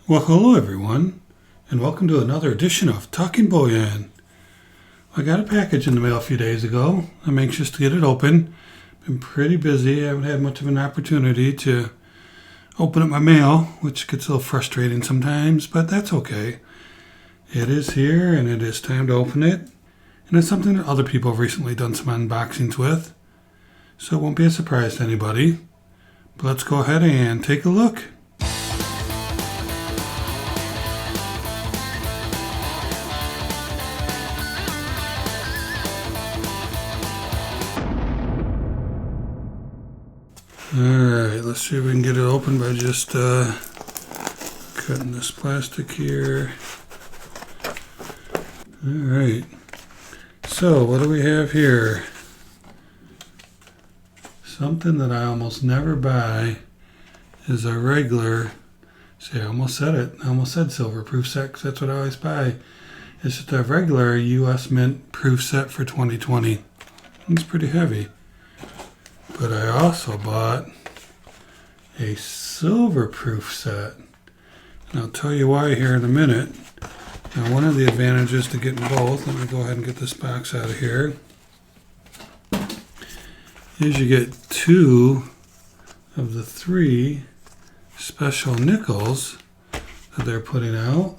Well, hello everyone, and welcome to another edition of Talking Bullion. I got a package in the mail a few days ago. I'm anxious to get it open. Been pretty busy. I haven't had much of an opportunity to open up my mail, which gets a little frustrating sometimes, but that's okay. It is here, and it is time to open it. And it's something that other people have recently done some unboxings with, so it won't be a surprise to anybody. But let's go ahead and take a look. Alright, let's see if we can get it open by just cutting this plastic here. Alright, so what do we have here? Something that I almost never buy is a regular, see I almost said it, I almost said silver proof set because that's what I always buy. It's just a regular US Mint proof set for 2020. It's pretty heavy. But I also bought a silver proof set. And I'll tell you why here in a minute. Now, one of the advantages to getting both, let me go ahead and get this box out of here, is you get 2 of the 3 special nickels that they're putting out.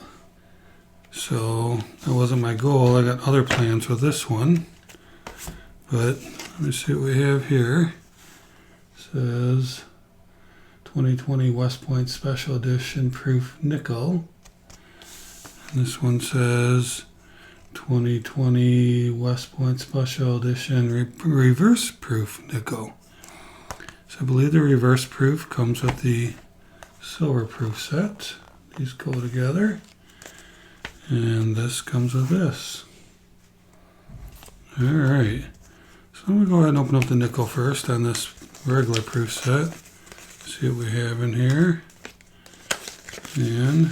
So that wasn't my goal. I got other plans with this one. But let me see what we have here. Says 2020 West Point Special Edition Proof Nickel. And this one says 2020 West Point Special Edition Reverse Proof Nickel. So I believe the reverse proof comes with the silver proof set. These go together. And this comes with this. Alright. So I'm going to go ahead and open up the nickel first on this regular proof set. See what we have in here. And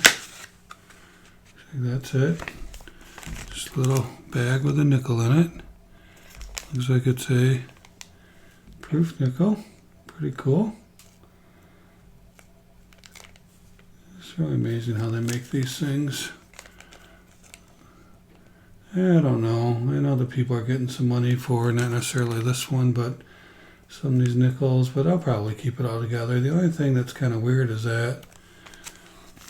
that's it. Just a little bag with a nickel in it. Looks like it's a proof nickel. Pretty cool. It's really amazing how they make these things. I don't know. I know that people are getting some money for not necessarily this one, but some of these nickels, but I'll probably keep it all together. The only thing that's kind of weird is that,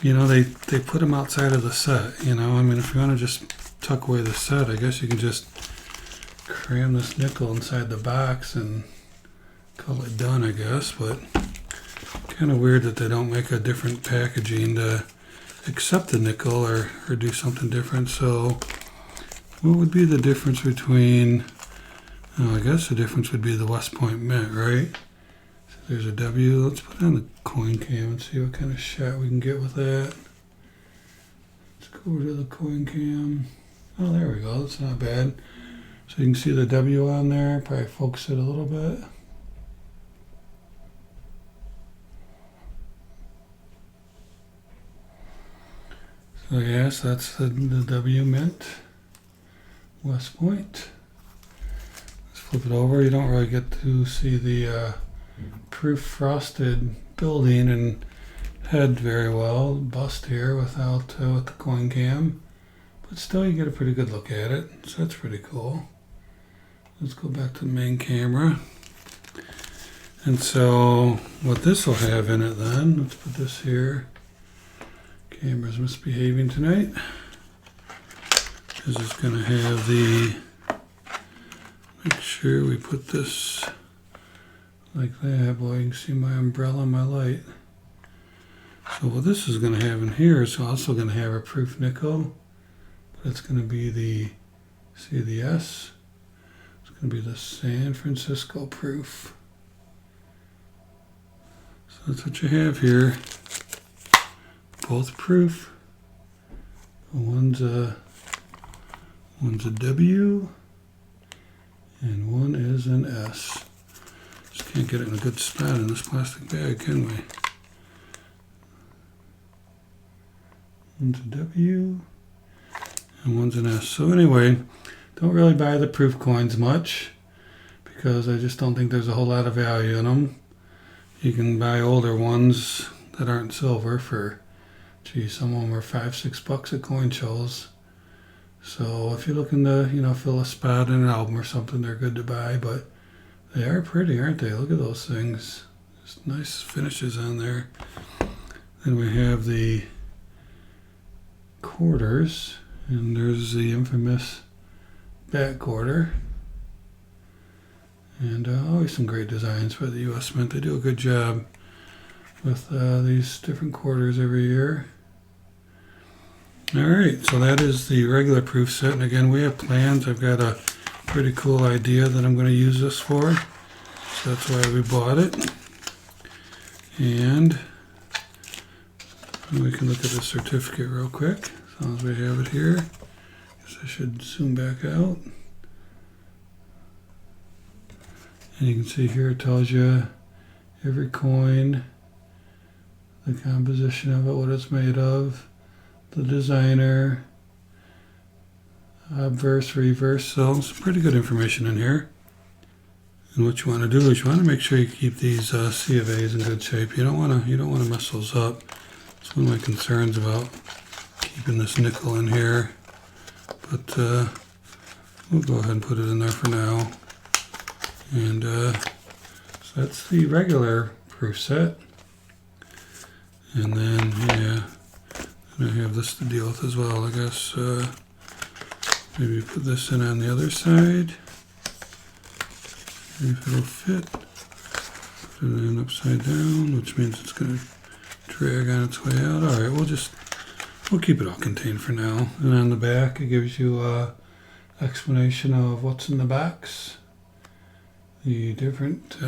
you know, they put them outside of the set, you know. I mean, if you want to just tuck away the set, I guess you can just cram this nickel inside the box and call it done, I guess, but kind of weird that they don't make a different packaging to accept the nickel or do something different. So what would be the difference between, I guess the difference would be the West Point Mint, right? So there's a W. Let's put it on the coin cam and see what kind of shot we can get with that. Let's go over to the coin cam. Oh, there we go. That's not bad. So you can see the W on there. Probably focus it a little bit. So yes, that's the W Mint. West Point. Let's flip it over. You don't really get to see the proof frosted building and head very well. Bust here without with the coin cam, but still you get a pretty good look at it. So that's pretty cool. Let's go back to the main camera. And so what this will have in it then, let's put this here. Camera's misbehaving tonight. This is going to have the, make sure we put this like that. Boy, you can see my umbrella and my light. So what this is going to have in here is also going to have a proof nickel. But it's going to be the, see the S? It's going to be the San Francisco proof. So that's what you have here. Both proof. One's a W, and one is an S. Just can't get it in a good spot in this plastic bag, can we? One's a W, and one's an S. So anyway, don't really buy the proof coins much because I just don't think there's a whole lot of value in them. You can buy older ones that aren't silver for Gee, some of them are $5-6 at coin shows. So if you're looking to, fill a spot in an album or something, they're good to buy. But they are pretty, aren't they? Look at those things. Just nice finishes on there. Then we have the quarters, and there's the infamous back quarter. And always some great designs by the U.S. Mint. They do a good job with these different quarters every year. All right, so that is the regular proof set. And again, we have plans. I've got a pretty cool idea that I'm going to use this for. So that's why we bought it. And we can look at the certificate real quick, as long as we have it here. Guess I should zoom back out. And you can see here it tells you every coin, the composition of it, what it's made of, the designer, obverse, reverse, so some pretty good information in here. And what you want to do is you want to make sure you keep these C of A's in good shape. You don't want to mess those up. It's one of my concerns about keeping this nickel in here. But we'll go ahead and put it in there for now. And so that's the regular proof set. And then, yeah, and I have this to deal with as well. I guess maybe put this in on the other side. See if it'll fit. Put it in upside down, which means it's going to drag on its way out. All right, we'll keep it all contained for now. And on the back, it gives you an explanation of what's in the box. The different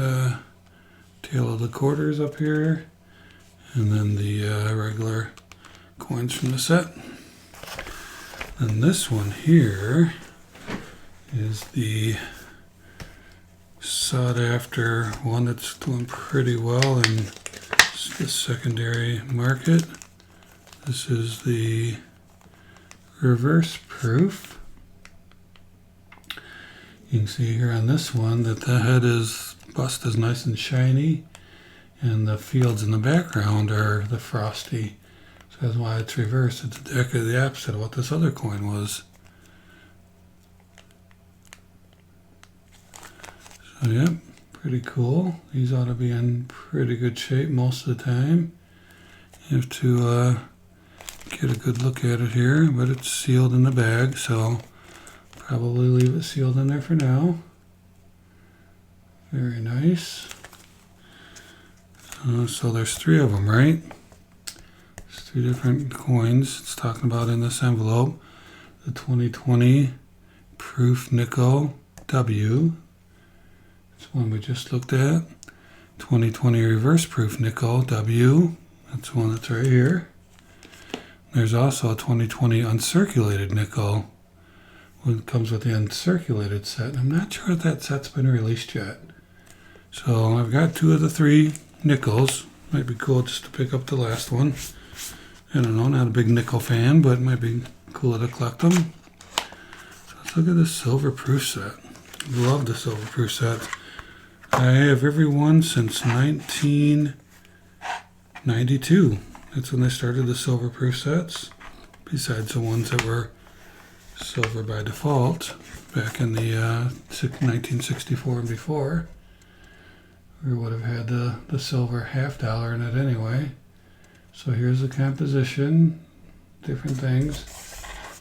tail of the quarters up here, and then the regular coins from the set. And this one here is the sought after one that's doing pretty well in the secondary market. This is the reverse proof. You can see here on this one that the head is bust is nice and shiny, and the fields in the background are the frosty. So that's why it's reversed. It's exactly the opposite of what this other coin was. So yeah, pretty cool. These ought to be in pretty good shape most of the time. You have to get a good look at it here, but it's sealed in the bag, so probably leave it sealed in there for now. Very nice. So there's 3 of them, right? There's 3 different coins it's talking about in this envelope. The 2020 Proof Nickel W. That's one we just looked at. 2020 Reverse Proof Nickel W. That's one that's right here. There's also a 2020 Uncirculated Nickel. It comes with the uncirculated set. I'm not sure if that set's been released yet. So I've got 2 of the 3 nickels. Might be cool just to pick up the last one. I don't know, not a big nickel fan, but it might be cool to collect them. So let's look at this silver proof set. Love the silver proof set. I have every one since 1992. That's when they started the silver proof sets, besides the ones that were silver by default back in the 1964 and before. We would have had the silver $50 in it anyway. So here's the composition, different things.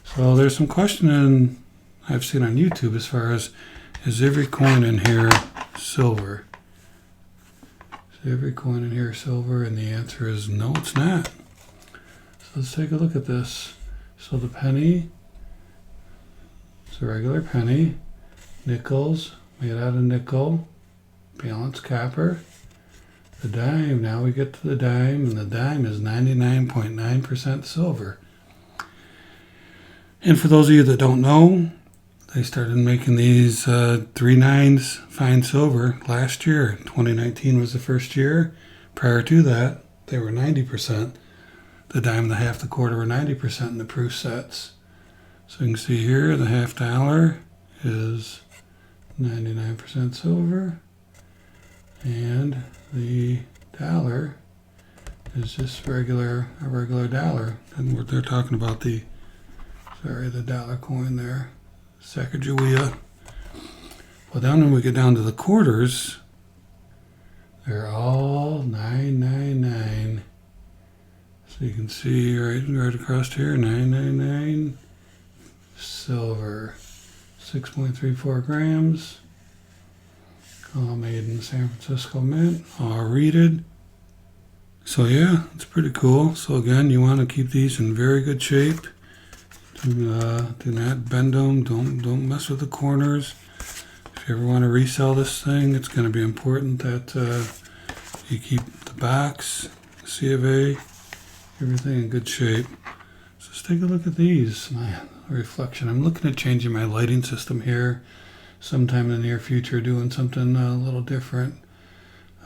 So there's some questioning I've seen on YouTube as far as, is every coin in here silver? Is every coin in here silver? And the answer is no, it's not. So let's take a look at this. So the penny, it's a regular penny. Nickels, made out of nickel. Balanced copper. The dime, now we get to the dime, and the dime is 99.9% silver. And for those of you that don't know, they started making these 3 nines fine silver last year. 2019 was the first year. Prior to that, they were 90%. The dime, the half, the quarter were 90% in the proof sets. So you can see here, the $50 is 99% silver. And the dollar is just a regular dollar. And they're talking about the dollar coin there, Sacagawea. Well, then when we get down to the quarters, they're all 999. So you can see right across here, 999. Silver, 6.34 grams. All made in San Francisco Mint, all reeded. So yeah, it's pretty cool. So again, you want to keep these in very good shape. Do not bend them. Don't mess with the corners. If you ever want to resell this thing, it's going to be important that you keep the box, C of A, everything in good shape. So let's take a look at these. My reflection. I'm looking at changing my lighting system here sometime in the near future, doing something a little different.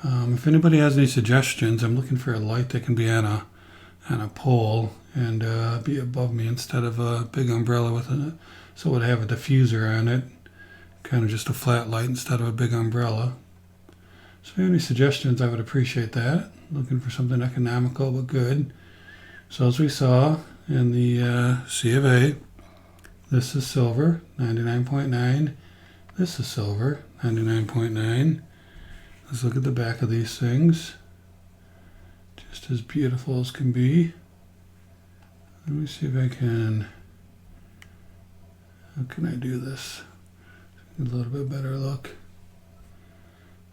If anybody has any suggestions, I'm looking for a light that can be on a pole and be above me instead of a big umbrella with it. So it would have a diffuser on it, kind of just a flat light instead of a big umbrella. So if you have any suggestions, I would appreciate that. Looking for something economical but good. So as we saw in the C of A, this is silver, 99.9. This is silver, 99.9. Let's look at the back of these things. Just as beautiful as can be. Let me see if I can... How can I do this? A little bit better look.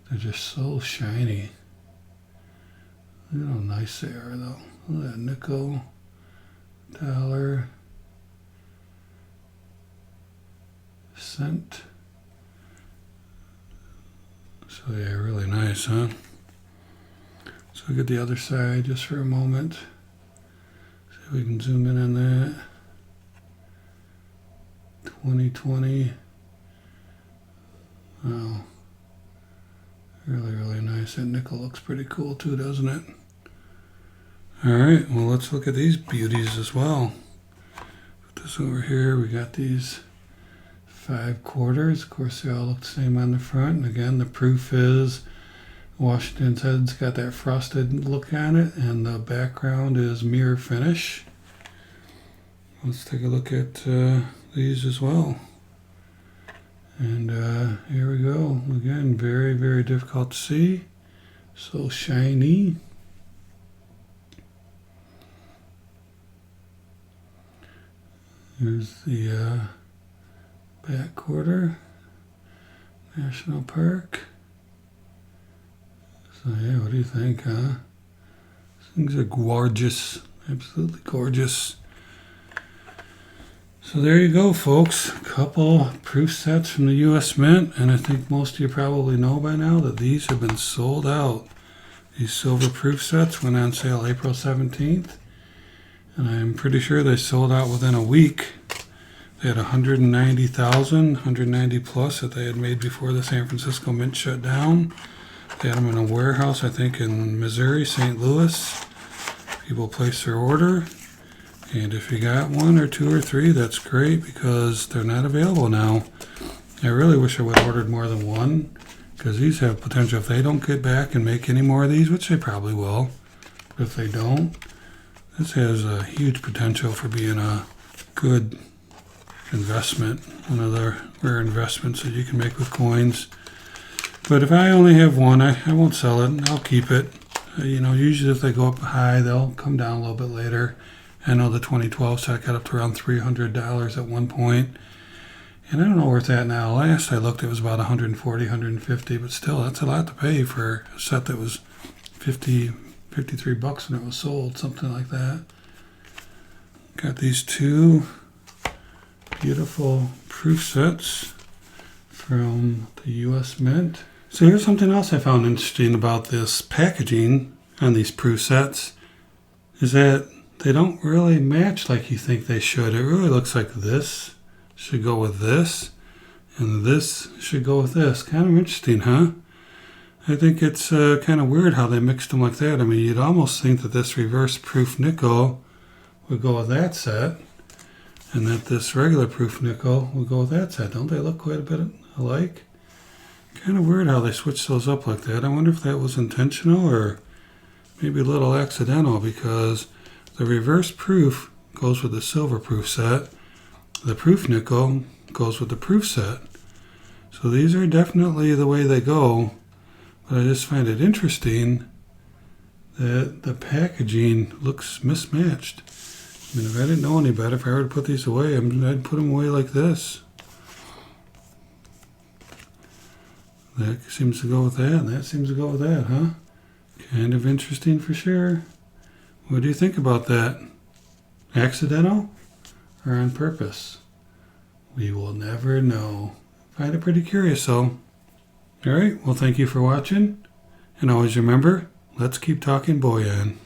They're just so shiny. Look at how nice they are, though. Look at that nickel, dollar, cent. So yeah, really nice, huh? So look at the other side just for a moment. See if we can zoom in on that. 2020. Wow. Really, really nice. That nickel looks pretty cool too, doesn't it? Alright, well let's look at these beauties as well. Put this over here. We got these 5 quarters. Of course, they all look the same on the front. And again, the proof is Washington's head's got that frosted look on it, and the background is mirror finish. Let's take a look at these as well. And here we go. Again, very, very difficult to see. So shiny. Here's the back quarter, National Park. So yeah, what do you think, huh? These things are gorgeous, absolutely gorgeous. So there you go, folks. A couple proof sets from the U.S. Mint, and I think most of you probably know by now that these have been sold out. These silver proof sets went on sale April 17th, and I'm pretty sure they sold out within a week. They had 190 plus that they had made before the San Francisco Mint shut down. They had them in a warehouse, I think, in Missouri, St. Louis. People placed their order. And if you got 1 or 2 or 3, that's great because they're not available now. I really wish I would have ordered more than 1 because these have potential. If they don't get back and make any more of these, which they probably will, but if they don't, this has a huge potential for being a good investment, one of the rare investments that you can make with coins. But if I only have 1, I won't sell it. I'll keep it. Usually if they go up high, they'll come down a little bit later. I know the 2012 set got up to around $300 at one point. And I don't know where it's at now. Last I looked, it was about $140, $150, but still, that's a lot to pay for a set that was $53 when it was sold, something like that. Got these 2 beautiful proof sets from the U.S. Mint. So here's something else I found interesting about this packaging on these proof sets, is that they don't really match like you think they should. It really looks like this should go with this, and this should go with this. Kind of interesting, huh? I think it's kind of weird how they mixed them like that. I mean, you'd almost think that this reverse proof nickel would go with that set, and that this regular proof nickel would go with that set. Don't they look quite a bit alike? Kind of weird how they switched those up like that. I wonder if that was intentional, or maybe a little accidental because the reverse proof goes with the silver proof set. The proof nickel goes with the proof set. So these are definitely the way they go, but I just find it interesting that the packaging looks mismatched. I mean, if I didn't know any better, if I were to put these away, I'd put them away like this. That seems to go with that, and that seems to go with that, huh? Kind of interesting for sure. What do you think about that? Accidental or on purpose? We will never know. Find it pretty curious, though. All right, well, thank you for watching. And always remember, let's keep talking bullion.